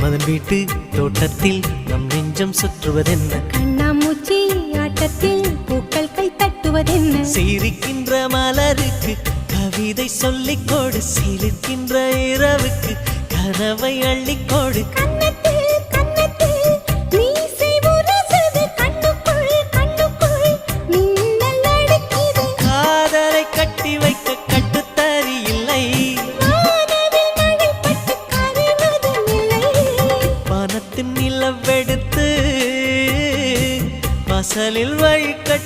மன்மதன் வீட்டு தோட்டத்தில் நம் நெஞ்சம் சுற்றுவதென்ன கண்ணாமூச்சி ஆட்டத்தில் பூக்கள் கை தட்டுவதென்ன சிரிக்கின்ற மலருக்கு கவிதை சொல்லிக் கொடு சிரிக்கின்ற இரவுக்கு கனவை அள்ளிக்கொடு காதலை கட்டி வைக்க கட்டுத்தறி இல்லை வானத்தின் நிலவெடுத்து வாசலில் வழிகட்டு